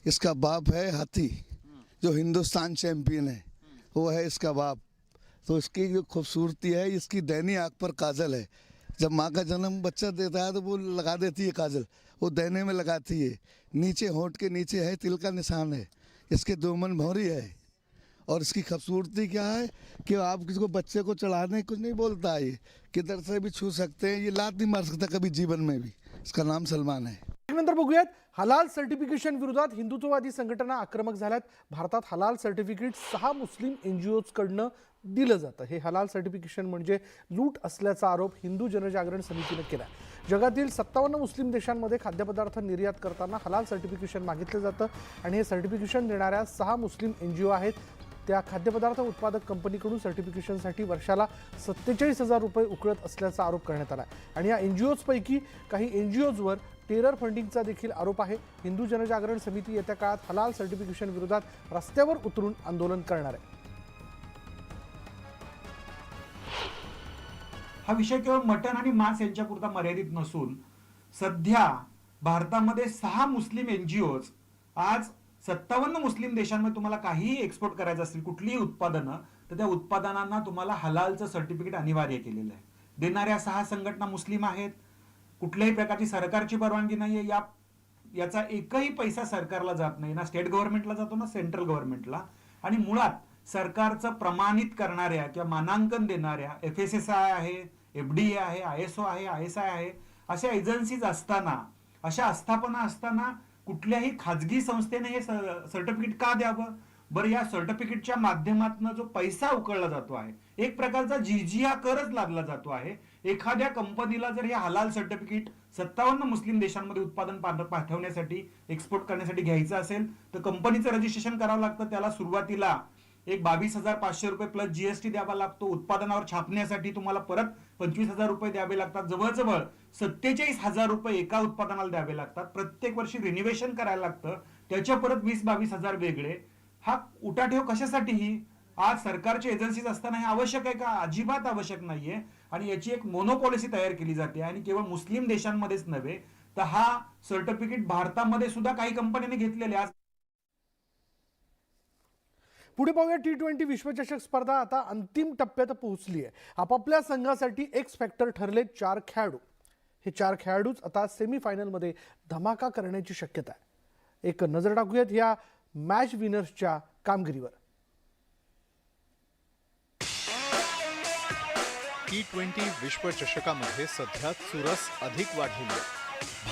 इसका बाप है हाथी जो हिंदुस्तान चैंपियन है, वो है इसका बाप. तो इसकी जो खूबसूरती है, इसकी दैनी आँख पर काजल है. जब माँ का जन्म बच्चा देता है तो वो लगा देती है काजल, वो दैने में लगाती है. नीचे होंठ के नीचे है तिल का निशान है. इसके 2 मन भौरी है. और इसकी खूबसूरती क्या है कि आप किसी को बच्चे को चढ़ाने कुछ नहीं बोलता है. ये किधर से भी छू सकते हैं, ये लात नहीं मार सकता कभी जीवन में भी. इसका नाम सलमान है. नंतर बघूयात. हलाल सर्टिफिकेशन विरोधात हिंदुत्ववादी संघटना आक्रमक झाल्यात. भारतात हलाल सर्टिफिकेट 6 मुस्लिम NGOज कडनं दिलं जातं. हे हलाल सर्टिफिकेशन म्हणजे लूट असल्याचा आरोप हिंदू जनजागरण समितीने केला. जगातील 57 मुस्लिम देशांमध्ये खाद्यपदार्थ निर्यात करताना हलाल सर्टिफिकेशन मागितलं जातं आणि हे सर्टिफिकेशन देणाऱ्या 6 मुस्लिम NGO आहेत. त्या खाद्यपदार्थ उत्पादक कंपनीकडून सर्टिफिकेशनसाठी वर्षाला 47,000 रुपये उकळत असल्याचा आरोप करण्यात आला आणि या NGOज पैकी काही NGOजवर टेरर फंडिंगचा देखील आरोप आहे. हिंदू जनजागरण समिती येत्या काळात हलाल सर्टिफिकेशन विरोधात रस्त्यावर उतरून आंदोलन करणार आहे. हा विषय केवळ मटण आणि मांस यांच्यापुरता मर्यादित नसून सध्या भारतामध्ये 6 मुस्लिम NGOज आज 57 मुस्लिम देशांमध्ये तुम्हाला काहीही एक्सपोर्ट करायचं असेल कुठलीही उत्पादनं तर त्या उत्पादनांना तुम्हाला हलालचं सर्टिफिकेट अनिवार्य केलेलं आहे. देणाऱ्या 6 संघटना मुस्लिम आहेत. कुठल्याही प्रकारची सरकारची परवानगी नाहीये. याचा एकही पैसा सरकारला जात नाही, ना स्टेट गव्हर्नमेंटला जातो ना सेंट्रल गव्हर्नमेंटला. आणि मुळात सरकारचं प्रमाणित करणाऱ्या किंवा मानांकन देणाऱ्या FSSAI आहे, FDA आहे, ISO आहे, ISI आहे अशा एजन्सीज असताना, अशा आस्थापना असताना कुठल्याही खाजगी संस्थेने हे सर्टिफिकेट का द्यावं? बरं, या सर्टिफिकेटच्या माध्यमातून जो पैसा उकळला जातो आहे, एक प्रकारचा जिजिया करच लादला जातो आहे. एखाद्या कंपनीला जर हे हलाल सर्टिफिकेट 57 मुस्लिम देशांमध्ये उत्पादन पाठवण्यासाठी एक्सपोर्ट करण्यासाठी घ्यायचं असेल तर कंपनीचं रजिस्ट्रेशन करावं लागतं. त्याला सुरुवातीला एक 22,500 रुपये प्लस GST द्यावा लागतो. उत्पादनावर छापण्यासाठी तुम्हाला परत 25,000 रुपये द्यावे लागतात. जवळजवळ 47,000 रुपये एका उत्पादनाला द्यावे लागतात. प्रत्येक वर्षी रिन्युवेशन करायला लागतं. त्याच्या परत 20-22 हजार वेगळे. हा उठाठेव कशासाठीही? आज सरकारची एजन्सीज असताना हे आवश्यक आहे का? अजिबात आवश्यक नाहीये. आणि याची एक मोनो पॉलिसी तयार केली जाते आणि केवळ मुस्लिम देशांमध्येच नव्हे तर हा सर्टिफिकेट भारतामध्ये सुद्धा काही कंपन्यांनी घेतलेले. आज पुढे पाहूया T20 विश्वचषक स्पर्धा आता अंतिम टप्प्यात पोहोचली आहे. आपापल्या संघासाठी एक्स फॅक्टर ठरले 4 खेळाडू. हे 4 खेळाडूच आता सेमीफायनलमध्ये धमाका करण्याची शक्यता आहे. एक नजर टाकूयात या मॅच विनर्सच्या कामगिरीवर. T20 विश्वचषकामध्ये सध्या चुरस अधिक वाढलेली आहे.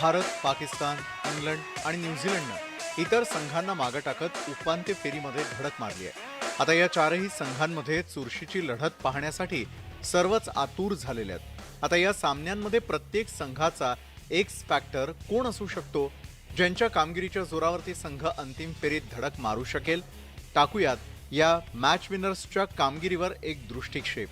भारत, पाकिस्तान, इंग्लंड आणि न्यूझीलंडनं इतर संघांना मागे टाकत उपांत्य फेरीमध्ये धडक मारली आहे. आता या 4ही संघांमध्ये चुरशीची लढत पाहण्यासाठी सर्वच आतुर झालेले आहेत. आता या सामन्यांमध्ये प्रत्येक संघाचा एक्स फॅक्टर कोण असू शकतो, ज्यांच्या कामगिरीच्या जोरावरती संघ अंतिम फेरीत धडक मारू शकेल. टाकूयात या मॅच विनर्सच्या कामगिरीवर एक दृष्टिक्षेप.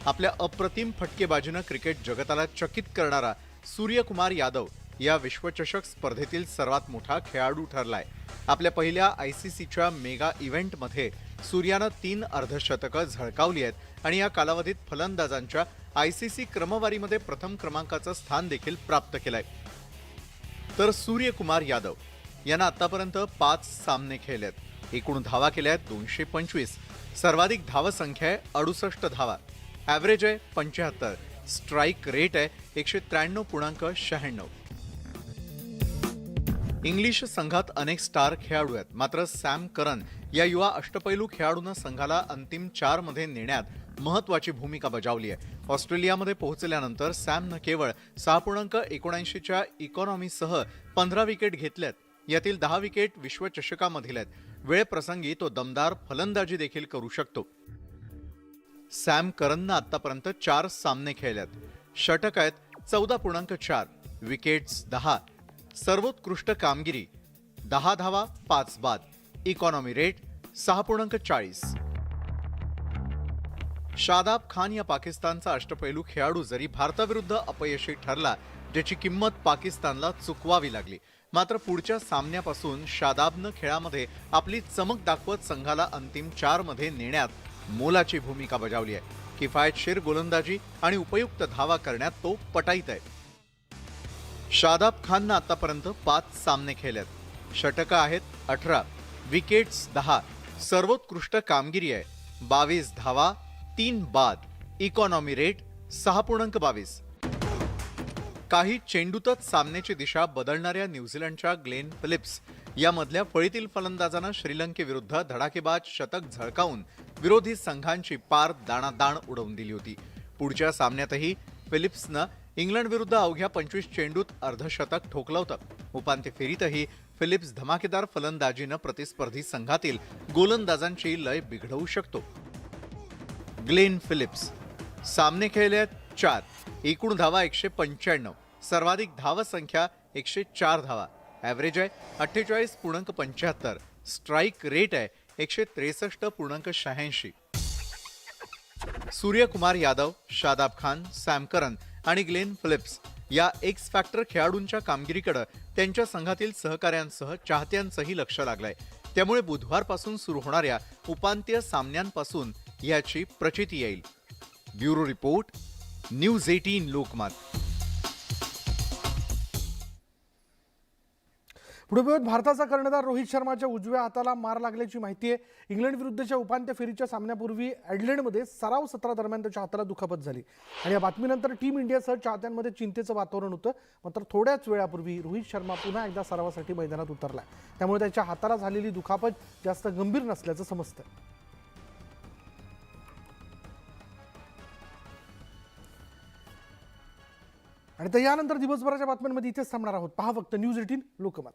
आपल्या अप्रतिम फटकेबाजीनं क्रिकेट जगताला चकित करणारा सूर्यकुमार यादव या विश्वचषक स्पर्धेतील सर्वात मोठा खेळाडू ठरलाय. आपल्या पहिल्या ICCच्या मेगा इव्हेंटमध्ये सूर्यानं 3 अर्धशतकं झळकावली आहेत आणि या कालावधीत फलंदाजांच्या ICC क्रमवारीमध्ये प्रथम क्रमांकाचं स्थान देखील प्राप्त केलंय. तर सूर्यकुमार यादव यानं आतापर्यंत 5 सामने खेळलेत. एकूण धावा केल्या आहेत 225. सर्वाधिक धावसंख्या आहे 68 धावा. ॲव्हरेज आहे 75. स्ट्राईक रेट आहे 193.96. इंग्लिश संघात अनेक स्टार खेळाडू आहेत. मात्र सॅम करन या युवा अष्टपैलू खेळाडूनं संघाला अंतिम 4 मध्ये नेण्यात महत्त्वाची भूमिका बजावली आहे. ऑस्ट्रेलियामध्ये पोहोचल्यानंतर सॅमनं केवळ 6.79च्या इकॉनॉमीसह 15 विकेट घेतल्यात. यातील 10 विकेट विश्वचषकामधील आहेत. वेळप्रसंगी तो दमदार फलंदाजी देखील करू शकतो. सॅम करननं आतापर्यंत 4 सामने खेळल्यात. षटक आहेत 14.4, विकेट्स 10. सर्वोत्कृष्ट कामगिरी 10 धावा 5 बाद. Economy rate 6.40. शादाब खान या पाकिस्तानचा अष्टपैलू खेळाडू जरी भारताविरुद्ध अपयशी ठरला, ज्याची किंमत पाकिस्तानला चुकवावी लागली, मात्र पुढच्या सामन्यापासून शादाबनं खेळामध्ये आपली चमक दाखवत संघाला अंतिम 4 मध्ये नेण्यात मोलाची भूमिका बजावली आहे. किफायतशीर गोलंदाजी आणि उपयुक्त धावा करण्यात तो पटाईत आहे. शादाब खाननं आतापर्यंत 5 सामने खेळलेत. षटकं आहेत 18, विकेट्स 10. सर्वोत्कृष्ट कामगिरी आहे 22 धावा 3 बाद. Economy rate 6.22. काही चेंडूतच सामन्याची दिशा बदलणाऱ्या न्यूझीलंडच्या ग्लेन फिलिप्स यामधल्या फळीतील फलंदाजानं श्रीलंकेविरुद्ध धडाकेबाज शतक झळकावून विरोधी संघांची पार दाणादाण उडवून दिली होती. पुढच्या सामन्यातही फिलिप्सनं इंग्लंडविरुद्ध अवघ्या 25 चेंडूत अर्धशतक ठोकलं होतं. उपांत्य फेरीतही फिलिप्स धमाकेदार फलंदाजीनं प्रतिस्पर्धी संघातील गोलंदाजांची लय बिघडवू शकतो. ग्लेन फिलिप्स सामने खेळले 4, एकूण धावा 195. सर्वाधिक धावसंख्या 104 धावा. ॲव्हरेज आहे 48.75. स्ट्राईक रेट आहे 163.86. सूर्यकुमार यादव, शादाब खान, सॅम करन आणि ग्लेन फिलिप्स या एक्स फॅक्टर खेळाडूंच्या कामगिरीकडे त्यांच्या संघातील सहकाऱ्यांसह चाहत्यांचंही लक्ष लागलंय. त्यामुळे बुधवारपासून सुरू होणाऱ्या उपांत्य सामन्यांपासून याची प्रचिती येईल. Bureau report, news 18 Lokmat. पुढे बघत भारताचा कर्णधार रोहित शर्माच्या उजव्या हाताला मार लागल्याची माहिती आहे. इंग्लंड विरुद्धच्या उपांत्य फेरीच्या सामन्यापूर्वी ॲडलेडमध्ये सराव सत्रादरम्यान त्याच्या हाताला दुखापत झाली आणि या बातमीनंतर टीम इंडियासह चाहत्यांमध्ये चिंतेचं वातावरण होतं. मात्र थोड्याच वेळापूर्वी रोहित शर्मा पुन्हा एकदा सरावासाठी मैदानात उतरला. त्यामुळे त्याच्या हाताला झालेली दुखापत जास्त गंभीर नसल्याचं समजतं. आणि तर यानंतर दिवसभराच्या बातम्यांमध्ये इथेच थांबणार आहोत. पहा फक्त न्यूज 18 लोकमत.